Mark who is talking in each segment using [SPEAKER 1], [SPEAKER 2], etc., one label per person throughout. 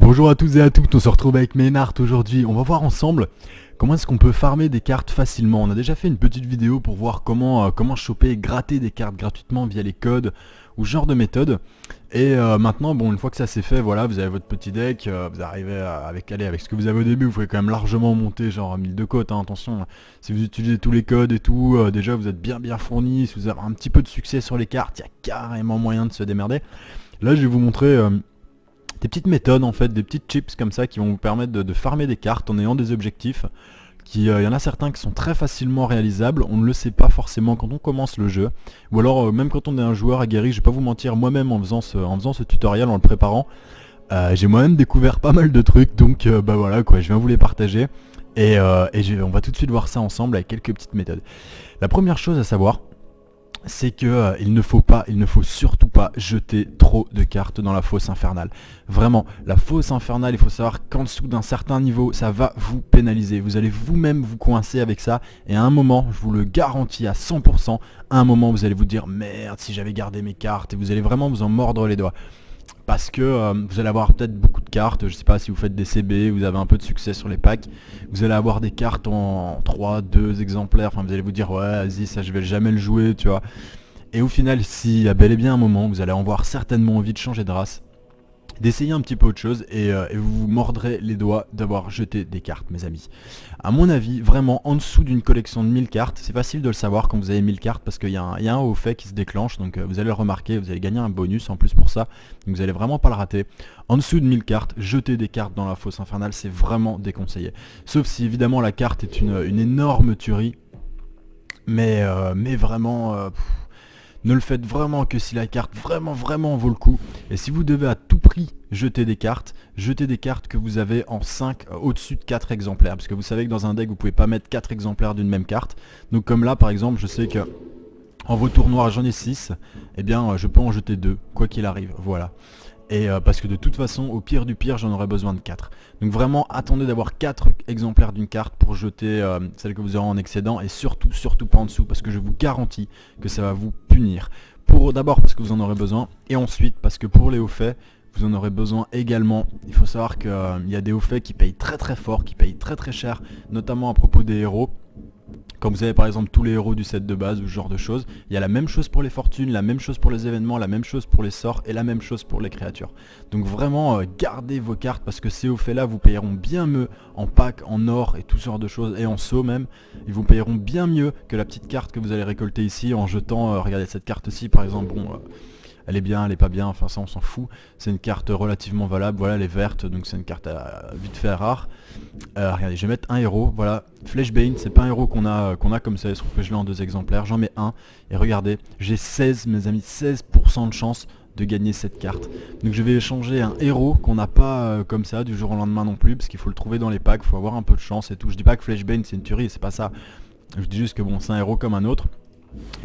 [SPEAKER 1] Bonjour à tous et à toutes, on se retrouve avec Ménard aujourd'hui. On va voir ensemble comment est-ce qu'on peut farmer des cartes facilement. On a déjà fait une petite vidéo pour voir comment choper et gratter des cartes gratuitement via les codes ou ce genre de méthode. Et maintenant, bon, une fois que ça c'est fait, voilà, vous avez votre petit deck, vous arrivez avec ce que vous avez au début, vous pouvez quand même largement monter genre à 1000 de côte, hein, attention. Si vous utilisez tous les codes et tout, déjà vous êtes bien fourni. Si vous avez un petit peu de succès sur les cartes, il y a carrément moyen de se démerder. Là je vais vous montrer des petites méthodes en fait, des petites chips comme ça qui vont vous permettre de farmer des cartes en ayant des objectifs. Il y en a certains qui sont très facilement réalisables, on ne le sait pas forcément quand on commence le jeu. Ou alors même quand on est un joueur aguerri, je vais pas vous mentir, moi-même en faisant ce tutoriel, en le préparant, j'ai moi-même découvert pas mal de trucs, donc bah voilà quoi, je viens vous les partager. On va tout de suite voir ça ensemble avec quelques petites méthodes. La première chose à savoir, c'est que il ne faut surtout pas jeter trop de cartes dans la fosse infernale. Vraiment, la fosse infernale, il faut savoir qu'en dessous d'un certain niveau, ça va vous pénaliser. Vous allez vous-même vous coincer avec ça, et à un moment, je vous le garantis à 100%, à un moment vous allez vous dire merde si j'avais gardé mes cartes, et vous allez vraiment vous en mordre les doigts. Parce que vous allez avoir peut-être beaucoup de cartes, je sais pas si vous faites des CB, vous avez un peu de succès sur les packs, vous allez avoir des cartes en 3, 2 exemplaires, enfin vous allez vous dire ouais vas-y ça je vais jamais le jouer, tu vois. Et au final, s'il y a bel et bien un moment, vous allez avoir certainement envie de changer de race, d'essayer un petit peu autre chose, et vous vous mordrez les doigts d'avoir jeté des cartes, mes amis. À mon avis, vraiment, en dessous d'une collection de 1000 cartes, c'est facile de le savoir quand vous avez 1000 cartes, parce qu'il y a un haut fait qui se déclenche, donc vous allez le remarquer, vous allez gagner un bonus en plus pour ça, donc vous allez vraiment pas le rater. En dessous de 1000 cartes, jeter des cartes dans la fosse infernale, c'est vraiment déconseillé. Sauf si évidemment la carte est une énorme tuerie, mais vraiment... ne le faites vraiment que si la carte vraiment vaut le coup. Et si vous devez à tout prix jeter des cartes que vous avez en 5 au-dessus de 4 exemplaires. Parce que vous savez que dans un deck vous pouvez pas mettre 4 exemplaires d'une même carte. Donc comme là par exemple je sais que en vautour noir j'en ai 6. Et bien je peux en jeter 2 quoi qu'il arrive. Voilà. Et parce que de toute façon, au pire du pire, j'en aurais besoin de 4. Donc vraiment, attendez d'avoir 4 exemplaires d'une carte pour jeter celle que vous aurez en excédent. Et surtout pas en dessous, parce que je vous garantis que ça va vous punir. D'abord parce que vous en aurez besoin, et ensuite parce que pour les hauts faits, vous en aurez besoin également. Il faut savoir qu'il y a des hauts faits qui payent très fort, qui payent très cher, notamment à propos des héros. Quand vous avez par exemple tous les héros du set de base ou ce genre de choses, il y a la même chose pour les fortunes, la même chose pour les événements, la même chose pour les sorts et la même chose pour les créatures. Donc vraiment gardez vos cartes parce que ces hauts faits là vous payeront bien mieux en pack, en or et tout ce genre de choses, et en saut même. Ils vous payeront bien mieux que la petite carte que vous allez récolter ici en jetant, regardez cette carte-ci par exemple, bon... elle est bien, elle est pas bien, enfin ça on s'en fout. C'est une carte relativement valable, voilà elle est verte, donc c'est une carte vite fait rare. Regardez, je vais mettre un héros, voilà. Flashbane, c'est pas un héros qu'on a comme ça, il se trouve que je l'ai en 2 exemplaires, j'en mets un. Et regardez, j'ai 16 mes amis, 16% de chance de gagner cette carte. Donc je vais échanger un héros qu'on n'a pas comme ça du jour au lendemain non plus, parce qu'il faut le trouver dans les packs, il faut avoir un peu de chance et tout. Je dis pas que Flashbane c'est une tuerie, c'est pas ça. Je dis juste que bon, c'est un héros comme un autre.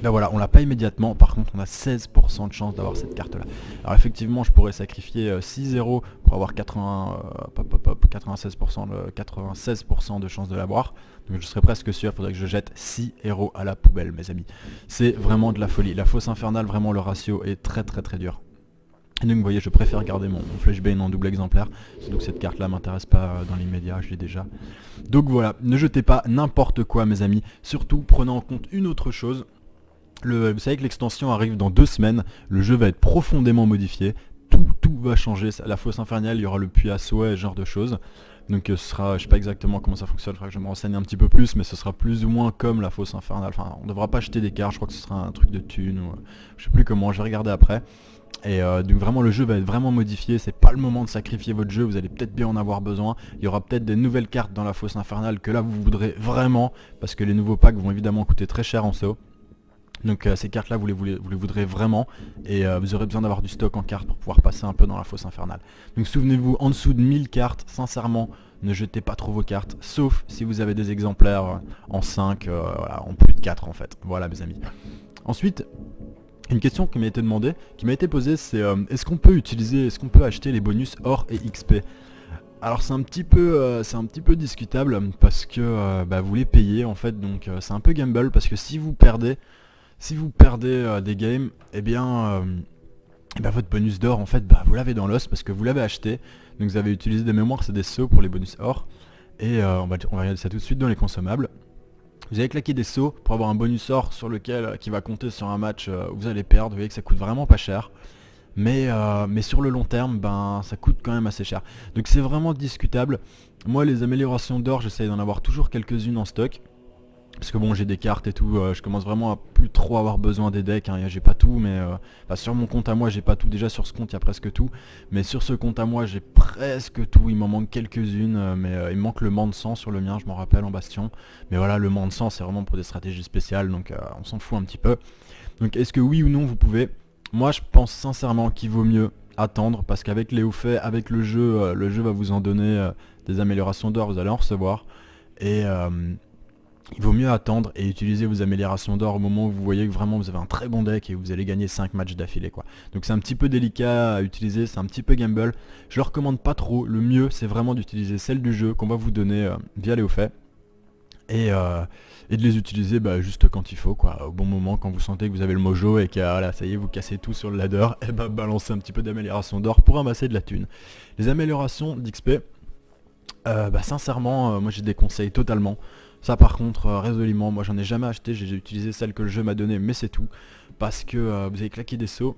[SPEAKER 1] Ben voilà, on l'a pas immédiatement, par contre on a 16% de chance d'avoir cette carte là. Alors effectivement je pourrais sacrifier 6 héros pour avoir 96% de chance de l'avoir. Donc je serais presque sûr, il faudrait que je jette 6 héros à la poubelle mes amis. C'est vraiment de la folie, la fosse infernale vraiment le ratio est très dur. Et donc vous voyez je préfère garder mon Flashbane en double exemplaire, surtout que cette carte là m'intéresse pas dans l'immédiat, je l'ai déjà. Donc voilà, ne jetez pas n'importe quoi mes amis, surtout prenez en compte une autre chose. Vous savez que l'extension arrive dans 2 semaines, le jeu va être profondément modifié, tout va changer, la fosse infernale, il y aura le puits à souhait et ce genre de choses. Donc ce sera, je sais pas exactement comment ça fonctionne, il faudra que je me renseigne un petit peu plus, mais ce sera plus ou moins comme la fosse infernale. Enfin on devra pas acheter des cartes, je crois que ce sera un truc de thune, ou je sais plus comment, je vais regarder après. Et donc vraiment le jeu va être vraiment modifié, c'est pas le moment de sacrifier votre jeu, vous allez peut-être bien en avoir besoin. Il y aura peut-être des nouvelles cartes dans la fosse infernale que là vous voudrez vraiment, parce que les nouveaux packs vont évidemment coûter très cher en CO. Donc ces cartes là vous les voudrez vraiment, et vous aurez besoin d'avoir du stock en cartes pour pouvoir passer un peu dans la fosse infernale. Donc souvenez-vous, en dessous de 1000 cartes, sincèrement, ne jetez pas trop vos cartes, sauf si vous avez des exemplaires en 5, voilà, en plus de 4 en fait. Voilà mes amis. Ensuite, une question qui m'a été demandée, qui m'a été posée, c'est est-ce qu'on peut acheter les bonus or et XP? Alors c'est un petit peu discutable parce que vous les payez en fait, donc c'est un peu gamble parce que si vous perdez des games, eh bien et bah votre bonus d'or en fait bah vous l'avez dans l'os parce que vous l'avez acheté. Donc vous avez utilisé des mémoires, c'est des sceaux pour les bonus or. Et on va regarder ça tout de suite dans les consommables. Vous allez claquer des sceaux pour avoir un bonus or sur lequel qui va compter sur un match où vous allez perdre. Vous voyez que ça coûte vraiment pas cher. Mais sur le long terme, ben ça coûte quand même assez cher. Donc c'est vraiment discutable. Moi les améliorations d'or, j'essaye d'en avoir toujours quelques-unes en stock. Parce que bon j'ai des cartes et tout, je commence vraiment à plus trop avoir besoin des decks, hein. J'ai pas tout mais enfin, sur mon compte à moi j'ai pas tout, déjà sur ce compte il y a presque tout. Mais sur ce compte à moi j'ai presque tout, il m'en manque quelques-unes, mais il me manque le mans de sang sur le mien, je m'en rappelle en bastion. Mais voilà, le mans de sang c'est vraiment pour des stratégies spéciales, donc on s'en fout un petit peu. Donc est-ce que oui ou non vous pouvez? Moi je pense sincèrement qu'il vaut mieux attendre, parce qu'avec les hauts faits, avec le jeu va vous en donner des améliorations d'or, vous allez en recevoir. Et il vaut mieux attendre et utiliser vos améliorations d'or au moment où vous voyez que vraiment vous avez un très bon deck et vous allez gagner 5 matchs d'affilée quoi. Donc c'est un petit peu délicat à utiliser, c'est un petit peu gamble. Je le recommande pas trop, le mieux c'est vraiment d'utiliser celle du jeu qu'on va vous donner via les hauts faits. Et de les utiliser juste quand il faut quoi, au bon moment quand vous sentez que vous avez le mojo et que voilà, ça y est vous cassez tout sur le ladder, et balancez un petit peu d'amélioration d'or pour amasser de la thune. Les améliorations d'XP, sincèrement moi j'ai des conseils totalement. Ça par contre résolument, moi j'en ai jamais acheté, j'ai utilisé celle que le jeu m'a donnée mais c'est tout. Parce que vous avez claqué des sauts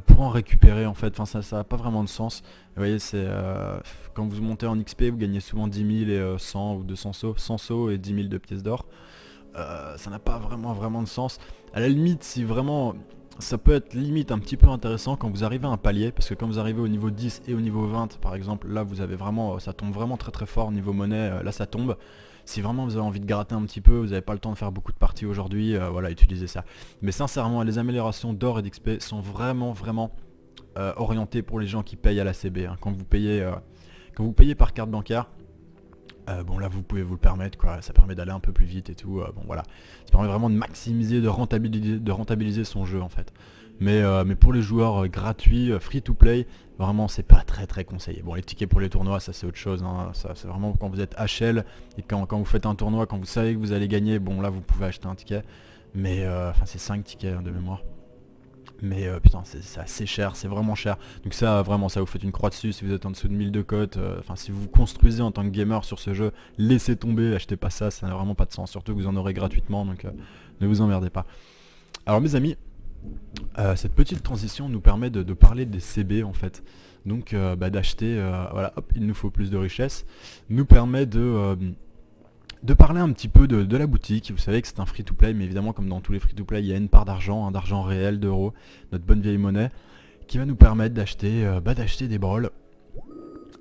[SPEAKER 1] pour en récupérer en fait, enfin ça a pas vraiment de sens. Vous voyez c'est quand vous montez en XP vous gagnez souvent 10 000 et 100 ou 200 sauts, 100 sauts et 10 000 de pièces d'or. Ça n'a pas vraiment de sens. À la limite si vraiment ça peut être limite un petit peu intéressant quand vous arrivez à un palier, parce que quand vous arrivez au niveau 10 et au niveau 20 par exemple, là vous avez vraiment, ça tombe vraiment très fort niveau monnaie, là ça tombe. Si vraiment vous avez envie de gratter un petit peu, vous n'avez pas le temps de faire beaucoup de parties aujourd'hui, voilà, utilisez ça. Mais sincèrement, les améliorations d'or et d'XP sont vraiment orientées pour les gens qui payent à la CB, hein. Quand vous payez par carte bancaire, bon là vous pouvez vous le permettre quoi, ça permet d'aller un peu plus vite et tout, bon voilà. Ça permet vraiment de maximiser, de rentabiliser son jeu en fait. Mais pour les joueurs gratuits, free to play, vraiment c'est pas très conseillé. Bon les tickets pour les tournois ça c'est autre chose, hein. Ça c'est vraiment quand vous êtes HL et quand vous faites un tournoi, quand vous savez que vous allez gagner, bon là vous pouvez acheter un ticket. Mais enfin c'est 5 tickets hein, de mémoire. Mais putain c'est assez cher, c'est vraiment cher. Donc ça vraiment ça vous fait une croix dessus si vous êtes en dessous de 1000 de cote. Enfin si vous vous construisez en tant que gamer sur ce jeu, laissez tomber, achetez pas ça, ça n'a vraiment pas de sens. Surtout que vous en aurez gratuitement, donc ne vous emmerdez pas. Alors mes amis, cette petite transition nous permet de parler des CB en fait. Donc d'acheter, voilà, hop, il nous faut plus de richesse, nous permet de parler un petit peu de la boutique. Vous savez que c'est un free to play, mais évidemment comme dans tous les free to play il y a une part d'argent, hein, d'argent réel, d'euros, notre bonne vieille monnaie, qui va nous permettre d'acheter des brawls.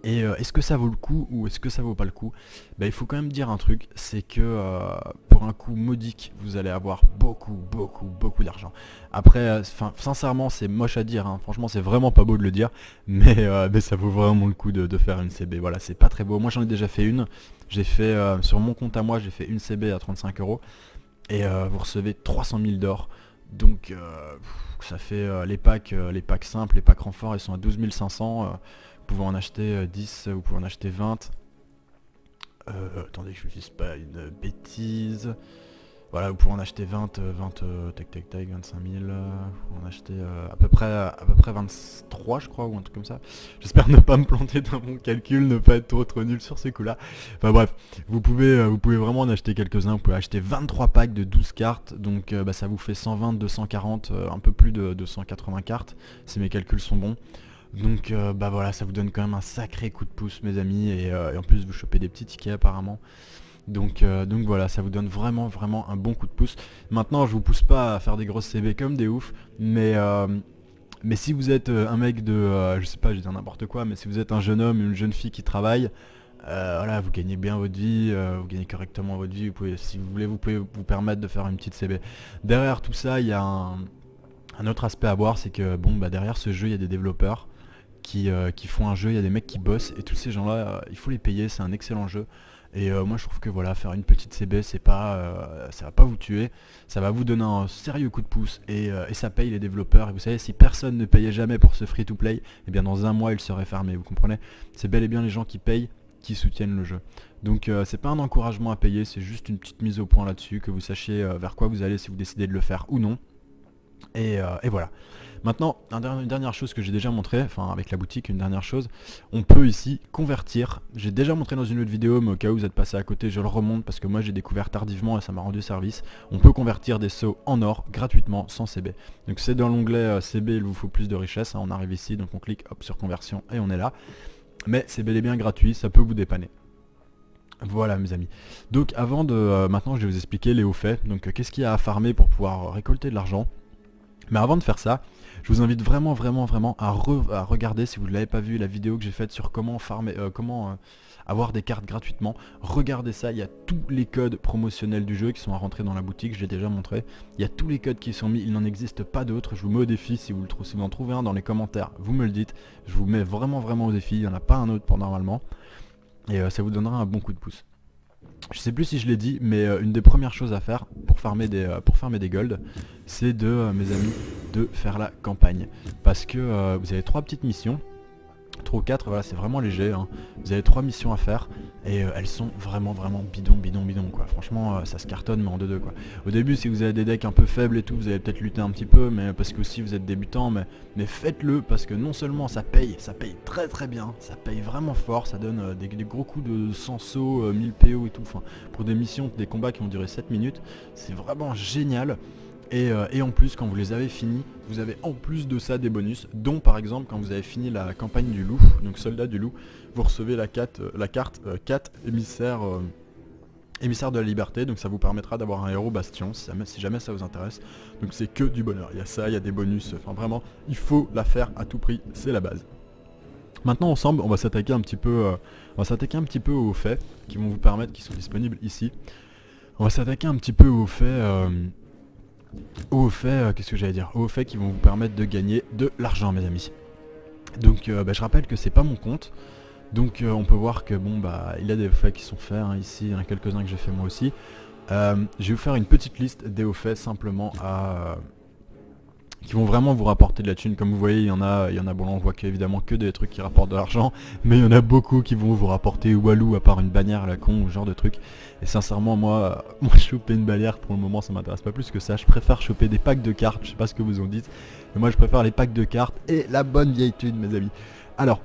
[SPEAKER 1] Et est-ce que ça vaut le coup ou est-ce que ça vaut pas le coup? Il faut quand même dire un truc, c'est que pour un coût modique, vous allez avoir beaucoup d'argent. Après, sincèrement, c'est moche à dire, hein. Franchement, c'est vraiment pas beau de le dire, mais ça vaut vraiment le coup de faire une CB. Voilà, c'est pas très beau. Moi, j'en ai déjà fait une. J'ai fait sur mon compte à moi, j'ai fait une CB à 35 euros et vous recevez 300 000 d'or. Donc ça fait les packs simples, les packs renforts, ils sont à 12 500. Vous pouvez en acheter 10, vous pouvez en acheter 20. Attendez que je ne dise pas une bêtise. Voilà, vous pouvez en acheter 20, 25 000. Vous pouvez en acheter à peu près 23 je crois, ou un truc comme ça. J'espère ne pas me planter dans mon calcul, ne pas être trop nul sur ces coups-là. Enfin bref, vous pouvez vraiment en acheter quelques-uns. Vous pouvez acheter 23 packs de 12 cartes, donc ça vous fait 120, 240, un peu plus de 280 cartes, si mes calculs sont bons. Donc voilà, ça vous donne quand même un sacré coup de pouce mes amis, et en plus vous chopez des petits tickets apparemment. Donc voilà, ça vous donne vraiment un bon coup de pouce. Maintenant je vous pousse pas à faire des grosses CB comme des oufs, mais si vous êtes un mec de, je sais pas, je dis n'importe quoi, mais si vous êtes un jeune homme, une jeune fille qui travaille, voilà, vous gagnez bien votre vie, vous gagnez correctement votre vie, vous pouvez, si vous voulez, vous pouvez vous permettre de faire une petite CB. Derrière tout ça, il y a un autre aspect à voir, c'est que bon derrière ce jeu il y a des développeurs qui font un jeu, il y a des mecs qui bossent, et tous ces gens là il faut les payer, c'est un excellent jeu. Et moi je trouve que voilà, faire une petite CB c'est pas, ça va pas vous tuer, ça va vous donner un sérieux coup de pouce, et ça paye les développeurs. Et vous savez, si personne ne payait jamais pour ce free to play, et bien dans un mois il serait fermé, vous comprenez? C'est bel et bien les gens qui payent qui soutiennent le jeu. Donc c'est pas un encouragement à payer, c'est juste une petite mise au point là-dessus, que vous sachiez vers quoi vous allez si vous décidez de le faire ou non. Et voilà. Maintenant, une dernière chose que j'ai déjà montré, enfin avec la boutique, une dernière chose, on peut ici convertir. J'ai déjà montré dans une autre vidéo, mais au cas où vous êtes passé à côté, je le remonte parce que moi j'ai découvert tardivement et ça m'a rendu service. On peut convertir des seaux en or gratuitement sans CB. Donc c'est dans l'onglet CB, il vous faut plus de richesse, hein, on arrive ici, donc on clique hop sur conversion et on est là. Mais c'est bel et bien gratuit, ça peut vous dépanner. Voilà mes amis. Donc avant de... maintenant je vais vous expliquer les hauts faits. Donc qu'est-ce qu'il y a à farmer pour pouvoir récolter de l'argent. Mais avant de faire ça, je vous invite vraiment à regarder, si vous ne l'avez pas vu, la vidéo que j'ai faite sur comment farmer, avoir des cartes gratuitement. Regardez ça, il y a tous les codes promotionnels du jeu qui sont à rentrer dans la boutique, je l'ai déjà montré. Il y a tous les codes qui sont mis, il n'en existe pas d'autres. Je vous mets au défi, si vous en trouvez un dans les commentaires, vous me le dites. Je vous mets vraiment au défi, il n'y en a pas un autre pour normalement. Et ça vous donnera un bon coup de pouce. Je sais plus si je l'ai dit, mais une des premières choses à faire pour farmer des golds, c'est mes amis, de faire la campagne. Parce que vous avez 3 petites missions, 3 ou 4, voilà, c'est vraiment léger, hein. Vous avez 3 missions à faire et elles sont vraiment bidon quoi. Franchement ça se cartonne mais en 2-2 quoi. Au début si vous avez des decks un peu faibles et tout, vous allez peut-être lutter un petit peu, mais parce que aussi vous êtes débutant, mais faites-le parce que non seulement ça paye très bien, ça paye vraiment fort, ça donne des gros coups de 100 sauts, 1000 PO et tout, enfin pour des missions, des combats qui vont durer 7 minutes, c'est vraiment génial. Et en plus, quand vous les avez finis, vous avez en plus de ça des bonus, dont par exemple quand vous avez fini la campagne du loup, donc soldat du loup, vous recevez la carte 4 émissaire de la liberté, donc ça vous permettra d'avoir un héros bastion, si jamais ça vous intéresse. Donc c'est que du bonheur, il y a ça, il y a des bonus, enfin vraiment, il faut la faire à tout prix, c'est la base. Maintenant ensemble, on va s'attaquer un petit peu, aux faits qui vont vous permettre, qui sont disponibles ici. On va s'attaquer un petit peu aux faits... qu'est-ce que j'allais dire, aux faits qui vont vous permettre de gagner de l'argent mes amis. Donc je rappelle que c'est pas mon compte. Donc on peut voir que bon bah il y a des hauts faits qui sont faits, hein, ici il y en a quelques-uns que j'ai fait moi aussi. Je vais vous faire une petite liste des hauts faits simplement qui vont vraiment vous rapporter de la thune. Comme vous voyez, il y en a bon là on voit évidemment que des trucs qui rapportent de l'argent, mais il y en a beaucoup qui vont vous rapporter walou à part une bannière à la con ou ce genre de truc. Et sincèrement moi choper une bannière pour le moment ça m'intéresse pas plus que ça. Je préfère choper des packs de cartes, je sais pas ce que vous en dites, mais moi je préfère les packs de cartes et la bonne vieille thune mes amis. Alors,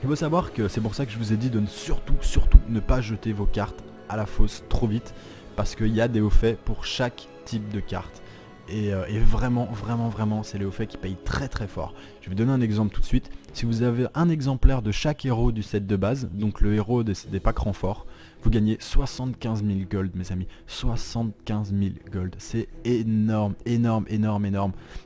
[SPEAKER 1] il faut savoir que c'est pour ça que je vous ai dit de surtout ne pas jeter vos cartes à la fosse trop vite, parce qu'il y a des hauts faits pour chaque type de carte. Et vraiment, c'est les hauts faits qui payent très fort. Je vais vous donner un exemple tout de suite. Si vous avez un exemplaire de chaque héros du set de base, donc le héros des packs renforts, vous gagnez 75 000 gold mes amis. 75 000 gold, c'est énorme.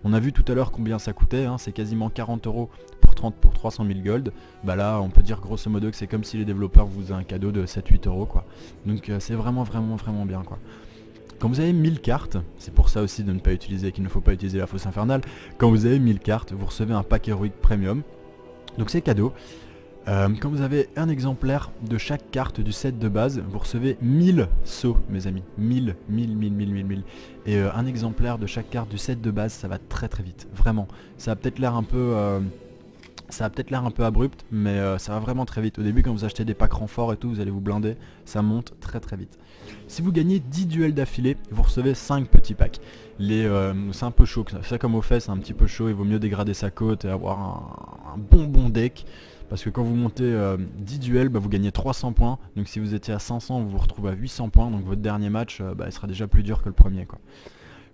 [SPEAKER 1] On a vu tout à l'heure combien ça coûtait, hein, c'est quasiment 40 euros pour 300 000 gold. Bah là on peut dire grosso modo que c'est comme si les développeurs vous faisaient un cadeau de 7-8 euros quoi. Donc c'est vraiment bien quoi. Quand vous avez 1000 cartes, c'est pour ça aussi de ne pas utiliser, qu'il ne faut pas utiliser la fosse infernale. Quand vous avez 1000 cartes, vous recevez un pack héroïque premium. Donc c'est cadeau. Quand vous avez un exemplaire de chaque carte du set de base, vous recevez 1000 sauts mes amis. 1000. Et un exemplaire de chaque carte du set de base, ça va très vite. Vraiment. Ça a peut-être l'air un peu... abrupt, mais ça va vraiment très vite. Au début quand vous achetez des packs renforts et tout, vous allez vous blinder, ça monte très vite. Si vous gagnez 10 duels d'affilée, vous recevez 5 petits packs. C'est un peu chaud, ça comme au fait c'est un petit peu chaud, il vaut mieux dégrader sa côte et avoir un bon deck. Parce que quand vous montez 10 duels, bah, vous gagnez 300 points. Donc si vous étiez à 500, vous vous retrouvez à 800 points. Donc votre dernier match, il sera déjà plus dur que le premier quoi.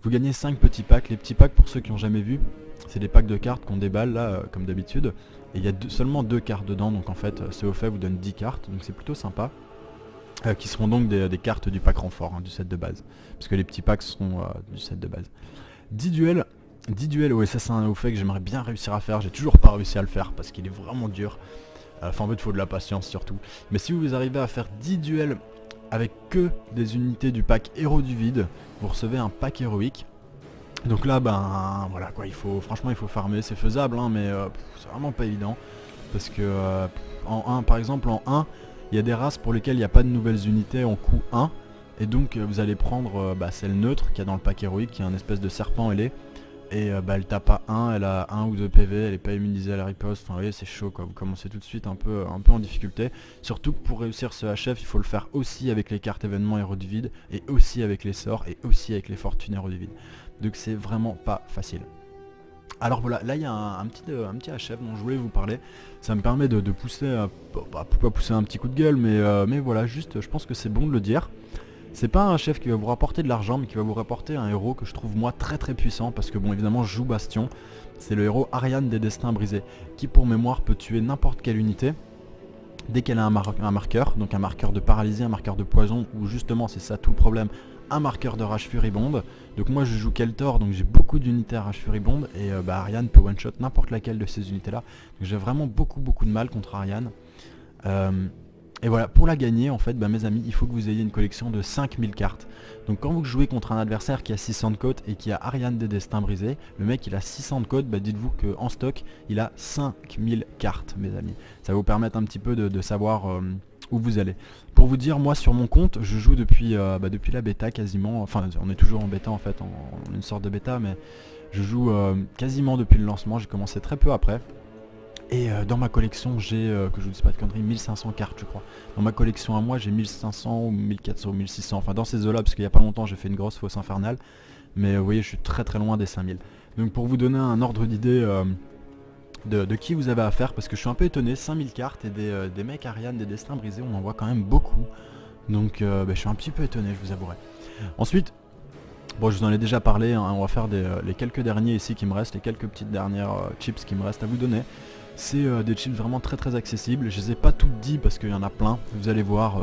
[SPEAKER 1] Vous gagnez 5 petits packs. Les petits packs, pour ceux qui n'ont jamais vu, c'est des packs de cartes qu'on déballe là, comme d'habitude. Et il y a seulement 2 cartes dedans, donc en fait, ce au fait vous donne 10 cartes, donc c'est plutôt sympa. Qui seront donc des cartes du pack renfort, hein, du set de base. Parce que les petits packs seront du set de base. 10 duels, ouais ça c'est un au fait que j'aimerais bien réussir à faire. J'ai toujours pas réussi à le faire, parce qu'il est vraiment dur. Enfin en fait il faut de la patience surtout. Mais si vous arrivez à faire 10 duels avec que des unités du pack héros du vide, vous recevez un pack héroïque. Donc là ben voilà quoi, franchement il faut farmer, c'est faisable hein, mais c'est vraiment pas évident. Parce que par exemple en 1, il y a des races pour lesquelles il n'y a pas de nouvelles unités en coup 1. Et donc vous allez prendre celle neutre qu'il y a dans le pack héroïque, qui est un espèce de serpent ailé. Et bah elle tape à 1, elle a 1 ou 2 PV, elle est pas immunisée à la riposte, enfin vous voyez c'est chaud quoi, vous commencez tout de suite un peu en difficulté. Surtout que pour réussir ce HF, il faut le faire aussi avec les cartes événements héros du vide, et aussi avec les sorts, et aussi avec les fortunes héros du vide. Donc c'est vraiment pas facile. Alors voilà, là il y a un petit HF dont je voulais vous parler. Ça me permet de pousser, pourquoi pousser un petit coup de gueule, mais voilà, juste je pense que c'est bon de le dire. C'est pas un chef qui va vous rapporter de l'argent, mais qui va vous rapporter un héros que je trouve moi très très puissant, parce que bon évidemment je joue Bastion. C'est le héros Ariane des Destins Brisés, qui pour mémoire peut tuer n'importe quelle unité, dès qu'elle a un marqueur, donc un marqueur de paralysie, un marqueur de poison, ou justement c'est ça tout le problème, un marqueur de rage furibonde. Donc moi je joue Keltor, donc j'ai beaucoup d'unités à rage furibonde, et Ariane peut one shot n'importe laquelle de ces unités là. Donc j'ai vraiment beaucoup de mal contre Ariane. Et voilà, pour la gagner en fait, bah, mes amis, il faut que vous ayez une collection de 5000 cartes. Donc quand vous jouez contre un adversaire qui a 600 de côte et qui a Ariane des Destins Brisés, le mec il a 600 de côte, bah, dites-vous qu'en stock il a 5000 cartes, mes amis. Ça va vous permettre un petit peu de savoir où vous allez. Pour vous dire, moi sur mon compte, je joue depuis la bêta quasiment, enfin on est toujours en bêta en fait, en une sorte de bêta, mais je joue quasiment depuis le lancement, j'ai commencé très peu après. Et dans ma collection j'ai, que je vous dise pas de conneries, 1500 cartes je crois. Dans ma collection à moi j'ai 1500 ou 1400 ou 1600, enfin dans ces eaux là, parce qu'il y a pas longtemps j'ai fait une grosse fosse infernale. Mais vous voyez je suis très très loin des 5000. Donc pour vous donner un ordre d'idée de qui vous avez affaire, parce que je suis un peu étonné, 5000 cartes et des mecs Ariane, des Destins Brisés, on en voit quand même beaucoup. Donc je suis un petit peu étonné, je vous avouerai. Ensuite, bon je vous en ai déjà parlé, hein, on va faire les quelques derniers ici qui me restent, les quelques petites dernières chips qui me restent à vous donner. C'est des chips vraiment très très accessibles, je les ai pas toutes dit parce qu'il y en a plein, vous allez voir,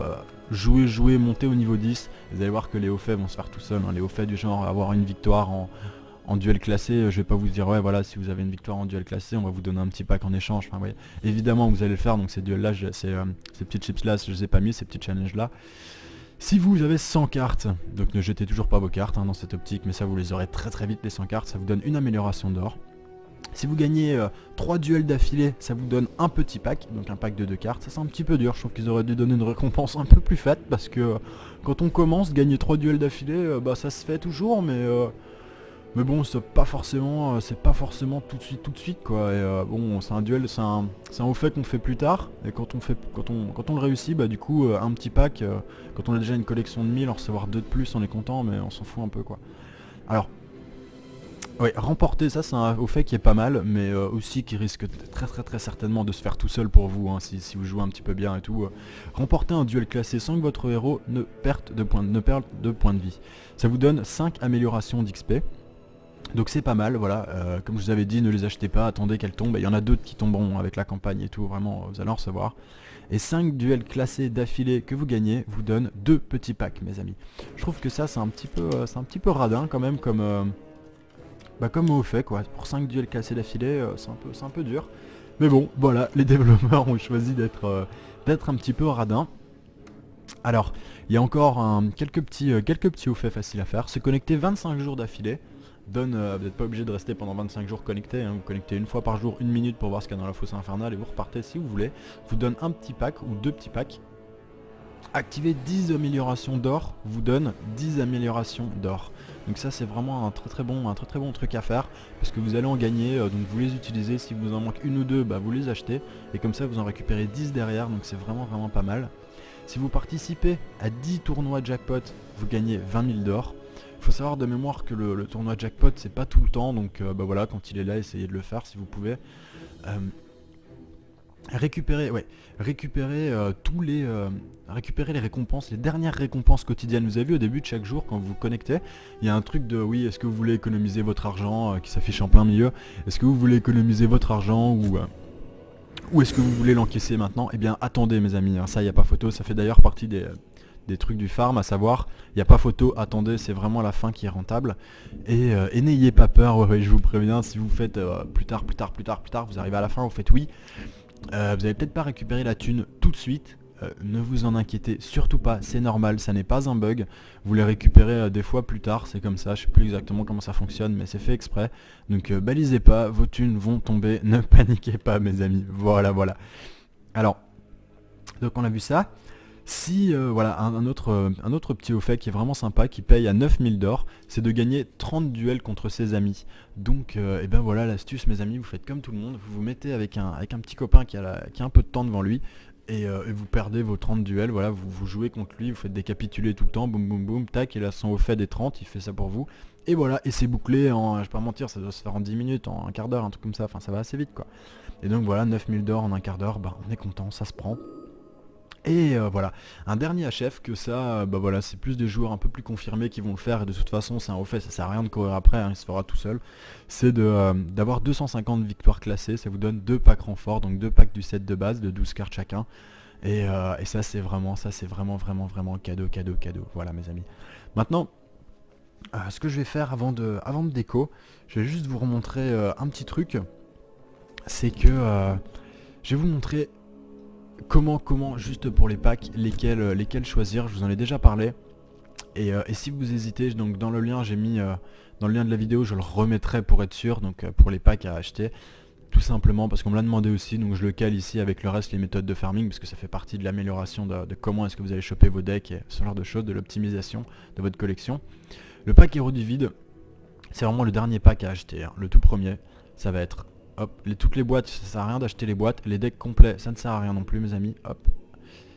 [SPEAKER 1] jouer, monter au niveau 10, vous allez voir que les hauts faits vont se faire tout seuls, hein. Les hauts faits du genre avoir une victoire en duel classé, je vais pas vous dire ouais voilà si vous avez une victoire en duel classé on va vous donner un petit pack en échange, enfin ouais, évidemment vous allez le faire, donc ces duels là, ces petites chips là je les ai pas mis, ces petits challenges là. Si vous avez 100 cartes, donc ne jetez toujours pas vos cartes hein, dans cette optique, mais ça vous les aurez très très vite les 100 cartes, ça vous donne une amélioration d'or. Si vous gagnez 3 duels d'affilée, ça vous donne un petit pack, donc un pack de 2 cartes. Ça c'est un petit peu dur, je trouve qu'ils auraient dû donner une récompense un peu plus faite, parce que quand on commence, gagner 3 duels d'affilée, bah ça se fait toujours, mais bon c'est pas forcément tout de suite quoi. Et bon c'est un duel, c'est un haut fait qu'on fait plus tard, et quand on le réussit, bah du coup un petit pack, quand on a déjà une collection de 1000, en recevoir 2 de plus on est content, mais on s'en fout un peu quoi. Alors ouais, remporter ça c'est un au fait qui est pas mal, mais aussi qui risque très certainement de se faire tout seul pour vous, hein, si vous jouez un petit peu bien et tout. Remporter un duel classé sans que votre héros ne perde de points de vie. Ça vous donne 5 améliorations d'XP. Donc c'est pas mal, voilà, comme je vous avais dit, ne les achetez pas, attendez qu'elles tombent, il y en a d'autres qui tomberont avec la campagne et tout, vraiment, vous allez en recevoir. Et 5 duels classés d'affilée que vous gagnez vous donnent 2 petits packs, mes amis. Je trouve que ça c'est un petit peu radin quand même, comme au fait quoi, pour 5 duels classés d'affilée, c'est un peu dur. Mais bon, voilà, les développeurs ont choisi d'être un petit peu radin. Alors, il y a encore quelques petits hauts faits faciles à faire. Se connecter 25 jours d'affilée donne, vous n'êtes pas obligé de rester pendant 25 jours connecté, hein. Vous connectez une fois par jour, 1 minute pour voir ce qu'il y a dans la fosse infernale et vous repartez si vous voulez. Vous donne un petit pack ou 2 petits packs. Activer 10 améliorations d'or vous donne 10 améliorations d'or. Donc ça c'est vraiment un très bon truc à faire, parce que vous allez en gagner, donc vous les utilisez, si vous en manque une ou deux, bah vous les achetez, et comme ça vous en récupérez 10 derrière, donc c'est vraiment pas mal. Si vous participez à 10 tournois jackpot, vous gagnez 20 000 d'or. Il faut savoir de mémoire que le tournoi jackpot c'est pas tout le temps, donc bah voilà, quand il est là essayez de le faire si vous pouvez. Récupérer les récompenses, les dernières récompenses quotidiennes. Vous avez vu au début de chaque jour quand vous vous connectez, il y a un truc de oui, est-ce que vous voulez économiser votre argent qui s'affiche en plein milieu. Est-ce que vous voulez économiser votre argent ou est-ce que vous voulez l'encaisser maintenant? Eh bien attendez mes amis, hein, ça il n'y a pas photo, ça fait d'ailleurs partie des trucs du farm, à savoir, il n'y a pas photo, attendez, c'est vraiment la fin qui est rentable. Et n'ayez pas peur, ouais, je vous préviens, si vous faites plus tard, vous arrivez à la fin, vous faites oui. Vous allez peut-être pas récupérer la thune tout de suite, ne vous en inquiétez surtout pas, c'est normal, ça n'est pas un bug. Vous les récupérez des fois plus tard, c'est comme ça, je sais plus exactement comment ça fonctionne, mais c'est fait exprès. Donc balisez pas, vos thunes vont tomber, ne paniquez pas mes amis, voilà. Alors, donc on a vu ça. Si, voilà, un autre petit au fait qui est vraiment sympa, qui paye à 9000 d'or, c'est de gagner 30 duels contre ses amis. Donc, et ben voilà l'astuce mes amis, vous faites comme tout le monde, vous vous mettez avec un petit copain qui a un peu de temps devant lui, et vous perdez vos 30 duels, voilà, vous jouez contre lui, vous faites décapituler tout le temps, boum boum boum, tac, il a son au fait des 30, il fait ça pour vous. Et voilà, et c'est bouclé en, je vais pas mentir, ça doit se faire en 10 minutes, en un quart d'heure, un truc comme ça, enfin ça va assez vite quoi. Et donc voilà, 9000 d'or en un quart d'heure, bah on est content, ça se prend. Et voilà, un dernier HF que ça, bah voilà, c'est plus des joueurs un peu plus confirmés qui vont le faire et de toute façon c'est un au fait, ça sert à rien de courir après, hein, il se fera tout seul. C'est d'avoir 250 victoires classées, ça vous donne 2 packs renforts, donc 2 packs du set de base de 12 cartes chacun. Et ça c'est vraiment vraiment vraiment cadeau, cadeau, cadeau, voilà mes amis. Maintenant, ce que je vais faire avant de déco, je vais juste vous remontrer un petit truc, c'est que je vais vous montrer comment juste pour les packs, lesquels choisir, je vous en ai déjà parlé. Et si vous hésitez, donc dans le lien j'ai mis, dans le lien de la vidéo je le remettrai pour être sûr, donc pour les packs à acheter. Tout simplement parce qu'on me l'a demandé aussi, donc je le cale ici avec le reste, les méthodes de farming, parce que ça fait partie de l'amélioration de comment est-ce que vous allez choper vos decks et ce genre de choses, de l'optimisation de votre collection. Le pack héros du vide, c'est vraiment le dernier pack à acheter, hein. Le tout premier, ça va être, hop, toutes les boîtes, ça sert à rien d'acheter les boîtes, les decks complets, ça ne sert à rien non plus mes amis, hop.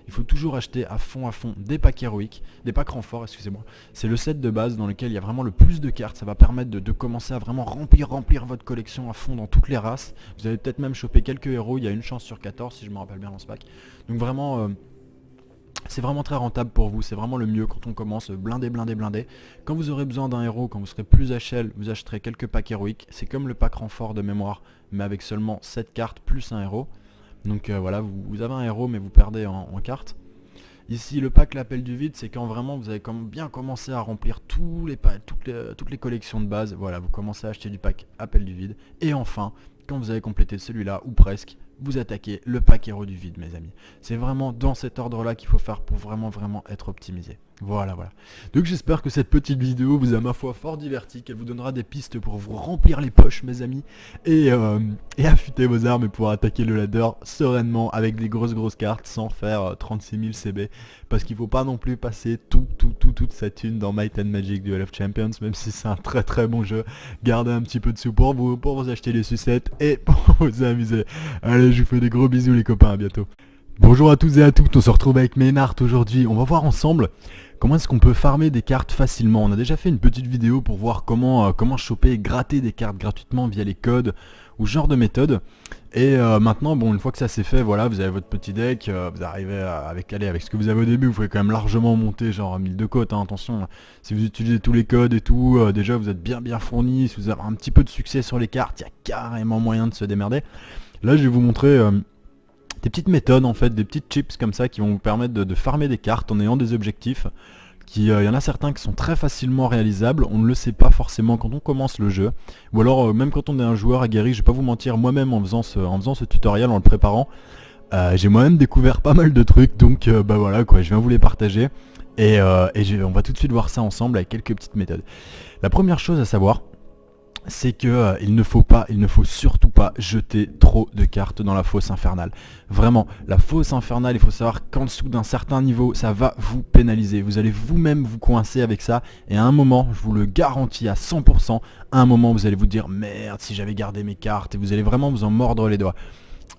[SPEAKER 1] Il faut toujours acheter à fond des packs héroïques, des packs renforts, excusez-moi. C'est le set de base dans lequel il y a vraiment le plus de cartes, ça va permettre de commencer à vraiment remplir votre collection à fond dans toutes les races. Vous allez peut-être même choper quelques héros, il y a une chance sur 14 si je me rappelle bien dans ce pack. Donc vraiment... c'est vraiment très rentable pour vous, c'est vraiment le mieux quand on commence blindé, blindé, blindé. Quand vous aurez besoin d'un héros, quand vous serez plus HL, vous achèterez quelques packs héroïques. C'est comme le pack renfort de mémoire, mais avec seulement 7 cartes plus un héros. Donc voilà, vous avez un héros mais vous perdez en cartes. Ici le pack l'appel du vide, c'est quand vraiment vous avez bien commencé à remplir toutes les collections de base. Voilà, vous commencez à acheter du pack appel du vide. Et enfin, quand vous avez complété celui-là, ou presque, vous attaquez le pack héros du vide mes amis. C'est vraiment dans cet ordre là qu'il faut faire pour vraiment être optimisé. Voilà, voilà. Donc j'espère que cette petite vidéo vous a ma foi fort diverti, qu'elle vous donnera des pistes pour vous remplir les poches mes amis, et affûter vos armes et pouvoir attaquer le ladder sereinement avec des grosses cartes sans faire 36 000 CB, parce qu'il faut pas non plus passer toute sa thune dans Might and Magic Duel of Champions, même si c'est un très bon jeu. Gardez un petit peu de sous pour vous acheter les sucettes et pour vous amuser. Allez, je vous fais des gros bisous les copains, à bientôt. Bonjour à tous et à toutes, on se retrouve avec Ménard aujourd'hui. On va voir ensemble comment est-ce qu'on peut farmer des cartes facilement. On a déjà fait une petite vidéo pour voir comment choper et gratter des cartes gratuitement via les codes ou ce genre de méthode. Et maintenant, bon, une fois que ça c'est fait, voilà, vous avez votre petit deck, vous arrivez avec ce que vous avez au début, vous pouvez quand même largement monter genre 1000 de côte, hein, attention, si vous utilisez tous les codes et tout, déjà vous êtes bien fourni, si vous avez un petit peu de succès sur les cartes, il y a carrément moyen de se démerder. Là je vais vous montrer des petites méthodes en fait, des petites chips comme ça qui vont vous permettre de farmer des cartes en ayant des objectifs. Il y en a certains qui sont très facilement réalisables, on ne le sait pas forcément quand on commence le jeu, ou alors même quand on est un joueur aguerri. Je vais pas vous mentir, moi-même en faisant ce tutoriel, en le préparant, j'ai moi-même découvert pas mal de trucs, donc bah voilà quoi, je viens vous les partager, on va tout de suite voir ça ensemble avec quelques petites méthodes. La première chose à savoir, c'est que il ne faut surtout pas jeter trop de cartes dans la fosse infernale. Vraiment, la fosse infernale, il faut savoir qu'en dessous d'un certain niveau, ça va vous pénaliser. Vous allez vous-même vous coincer avec ça, et à un moment, je vous le garantis à 100%, à un moment vous allez vous dire merde si j'avais gardé mes cartes, et vous allez vraiment vous en mordre les doigts.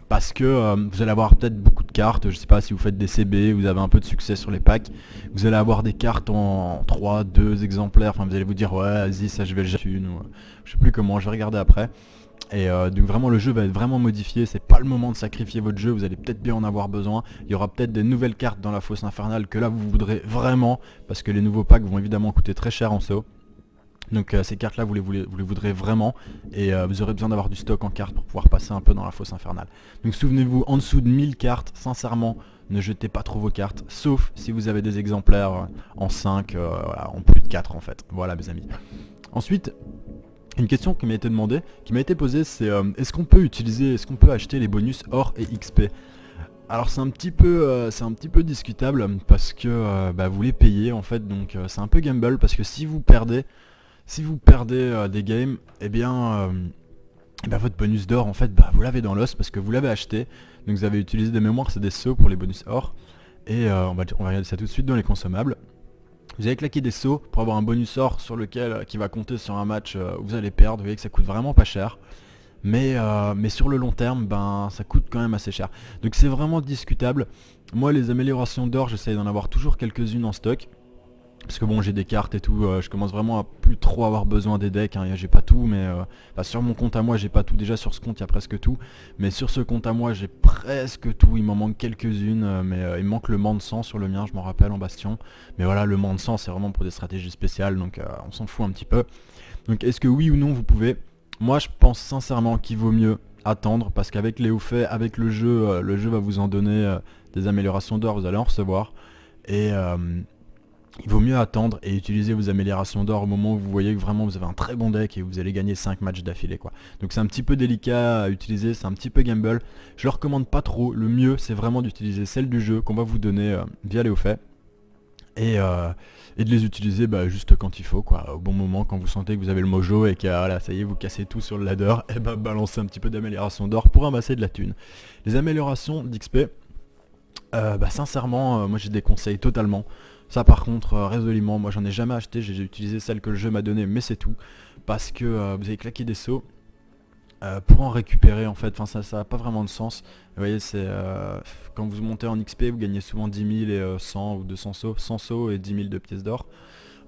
[SPEAKER 1] Parce que vous allez avoir peut-être beaucoup de cartes, je sais pas si vous faites des CB, vous avez un peu de succès sur les packs, vous allez avoir des cartes en 3, 2 exemplaires, enfin vous allez vous dire ouais vas-y ça je vais le jeter une, ou je sais plus comment, je vais regarder après. Et donc vraiment le jeu va être vraiment modifié, c'est pas le moment de sacrifier votre jeu, vous allez peut-être bien en avoir besoin, il y aura peut-être des nouvelles cartes dans la fosse infernale que là vous voudrez vraiment, parce que les nouveaux packs vont évidemment coûter très cher en saut. Donc ces cartes là vous les voudrez vraiment, et vous aurez besoin d'avoir du stock en cartes pour pouvoir passer un peu dans la fosse infernale. Donc souvenez-vous, en dessous de 1000 cartes, sincèrement ne jetez pas trop vos cartes, sauf si vous avez des exemplaires en 5, voilà, en plus de 4 en fait. Voilà mes amis. Ensuite, une question qui m'a été demandée, qui m'a été posée, c'est est-ce qu'on peut acheter les bonus or et XP? Alors c'est un petit peu discutable parce que bah, vous les payez en fait, donc c'est un peu gamble, parce que si vous perdez des games, votre bonus d'or en fait, bah, vous l'avez dans l'os parce que vous l'avez acheté, donc vous avez utilisé des mémoires, c'est des sauts pour les bonus or, Et on va regarder ça tout de suite dans les consommables. Vous allez claquer des sauts pour avoir un bonus sort sur lequel qui va compter sur un match où vous allez perdre. Vous voyez que ça coûte vraiment pas cher. Mais sur le long terme, ben ça coûte quand même assez cher. Donc c'est vraiment discutable. Moi les améliorations d'or, j'essaye d'en avoir toujours quelques-unes en stock. Parce que bon, j'ai des cartes et tout, je commence vraiment à plus trop avoir besoin des decks, hein. J'ai pas tout, mais sur mon compte à moi j'ai pas tout, déjà sur ce compte il y a presque tout, mais sur ce compte à moi j'ai presque tout, il m'en manque quelques-unes, mais il me manque le Mans de sang sur le mien, je m'en rappelle en bastion, mais voilà, le Mans de sang c'est vraiment pour des stratégies spéciales, donc on s'en fout un petit peu. Donc est-ce que oui ou non vous pouvez? Moi je pense sincèrement qu'il vaut mieux attendre, parce qu'avec les hauts faits, avec le jeu va vous en donner des améliorations d'or, vous allez en recevoir, et il vaut mieux attendre et utiliser vos améliorations d'or au moment où vous voyez que vraiment vous avez un très bon deck et vous allez gagner 5 matchs d'affilée quoi. Donc c'est un petit peu délicat à utiliser, c'est un petit peu gamble. Je le recommande pas trop, le mieux c'est vraiment d'utiliser celle du jeu qu'on va vous donner via les hauts faits. Et de les utiliser juste quand il faut quoi, au bon moment, quand vous sentez que vous avez le mojo et que voilà, ça y est, vous cassez tout sur le ladder, et balancez un petit peu d'amélioration d'or pour amasser de la thune. Les améliorations d'XP, sincèrement, moi j'ai des conseils totalement. Ça par contre, résolument, moi j'en ai jamais acheté, j'ai utilisé celle que le jeu m'a donnée, mais c'est tout. Parce que vous avez claqué des sauts pour en récupérer en fait, enfin ça n'a pas vraiment de sens. Vous voyez, c'est quand vous montez en XP, vous gagnez souvent 10 000 et 100 ou 200 sauts, 100 sauts et 10 000 de pièces d'or.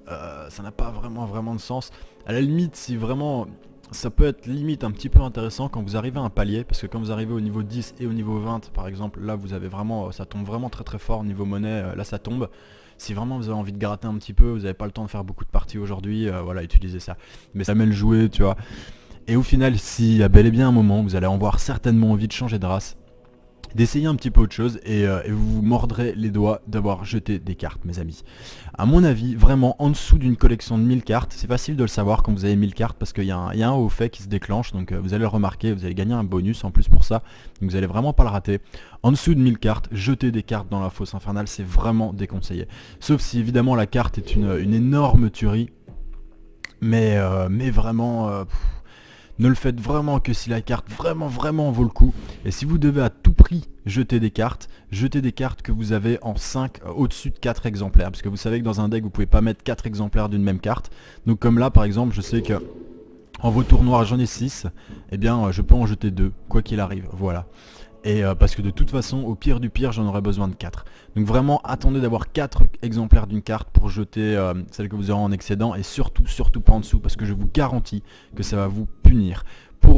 [SPEAKER 1] Ça n'a pas vraiment de sens. À la limite, si vraiment... Ça peut être limite un petit peu intéressant quand vous arrivez à un palier, parce que quand vous arrivez au niveau 10 et au niveau 20 par exemple, là vous avez vraiment, ça tombe vraiment très fort niveau monnaie, là ça tombe. Si vraiment vous avez envie de gratter un petit peu, vous n'avez pas le temps de faire beaucoup de parties aujourd'hui, voilà, utilisez ça. Mais ça met le jouet, tu vois. Et au final, s'il y a bel et bien un moment, vous allez avoir certainement envie de changer de race, d'essayer un petit peu autre chose et vous vous mordrez les doigts d'avoir jeté des cartes mes amis. À mon avis, vraiment en dessous d'une collection de 1000 cartes, c'est facile de le savoir quand vous avez 1000 cartes parce qu'il y a un haut fait qui se déclenche, donc vous allez le remarquer, vous allez gagner un bonus en plus pour ça, donc vous allez vraiment pas le rater. En dessous de 1000 cartes, jeter des cartes dans la fosse infernale, c'est vraiment déconseillé. Sauf si évidemment la carte est une énorme tuerie, mais vraiment... ne le faites vraiment que si la carte vraiment vaut le coup. Et si vous devez à tout prix jeter des cartes que vous avez en 5, au-dessus de 4 exemplaires. Parce que vous savez que dans un deck, vous pouvez pas mettre 4 exemplaires d'une même carte. Donc comme là, par exemple, je sais que en vautour noir, j'en ai 6. Eh bien, je peux en jeter 2, quoi qu'il arrive. Voilà. Et parce que de toute façon, au pire du pire, j'en aurais besoin de 4. Donc vraiment, attendez d'avoir 4 exemplaires d'une carte pour jeter celle que vous aurez en excédent. Et surtout pas en dessous, parce que je vous garantis que ça va vous punir.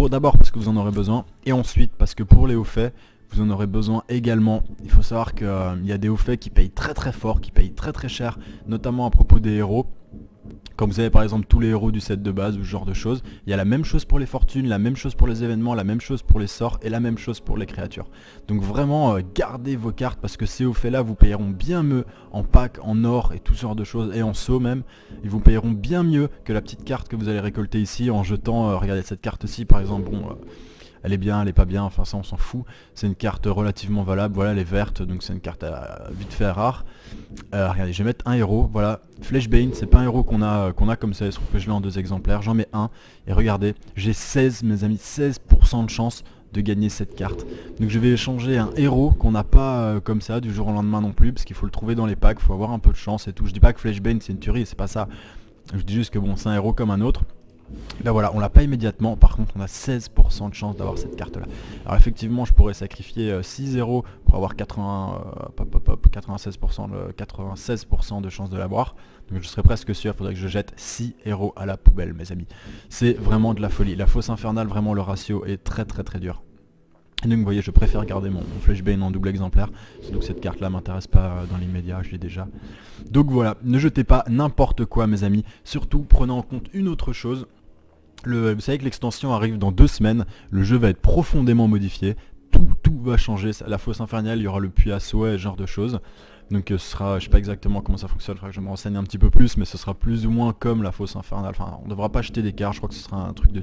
[SPEAKER 1] D'abord parce que vous en aurez besoin, et ensuite parce que pour les hauts faits, vous en aurez besoin également. Il faut savoir qu'il y a des hauts faits qui payent très fort, qui payent très cher, notamment à propos des héros. Quand vous avez par exemple tous les héros du set de base ou ce genre de choses, il y a la même chose pour les fortunes, la même chose pour les événements, la même chose pour les sorts et la même chose pour les créatures. Donc vraiment gardez vos cartes parce que ces hauts faits là vous payeront bien mieux en pack, en or et tout ce genre de choses, et en saut même, ils vous payeront bien mieux que la petite carte que vous allez récolter ici en jetant, regardez cette carte ci par exemple, bon... elle est bien, elle est pas bien, enfin ça on s'en fout. C'est une carte relativement valable, voilà elle est verte, donc c'est une carte vite fait rare. Regardez, je vais mettre un héros, voilà. Flashbane, c'est pas un héros qu'on a comme ça, il se trouve que je l'ai en 2 exemplaires, j'en mets un. Et regardez, j'ai 16 mes amis, 16% de chance de gagner cette carte. Donc je vais échanger un héros qu'on n'a pas comme ça du jour au lendemain non plus, parce qu'il faut le trouver dans les packs, il faut avoir un peu de chance et tout. Je dis pas que Flashbane c'est une tuerie, c'est pas ça. Je dis juste que bon, c'est un héros comme un autre. Et ben voilà, on l'a pas immédiatement, par contre on a 16% de chance d'avoir cette carte là. Alors effectivement je pourrais sacrifier 6 héros pour avoir 96% de chance de l'avoir. Donc je serais presque sûr, il faudrait que je jette 6 héros à la poubelle mes amis. C'est vraiment de la folie, la fosse infernale, vraiment le ratio est très dur. Et donc vous voyez, je préfère garder mon Flashbane en double exemplaire, surtout que cette carte là m'intéresse pas dans l'immédiat, je l'ai déjà. Donc voilà, ne jetez pas n'importe quoi mes amis, surtout prenez en compte une autre chose. Vous savez que l'extension arrive dans 2 semaines, le jeu va être profondément modifié, tout va changer, la fosse infernale, il y aura le puits à souhait, ce genre de choses. Donc ce sera, je sais pas exactement comment ça fonctionne, il faudra que je me renseigne un petit peu plus, mais ce sera plus ou moins comme la fosse infernale, enfin on devra pas acheter des cartes, je crois que ce sera un truc de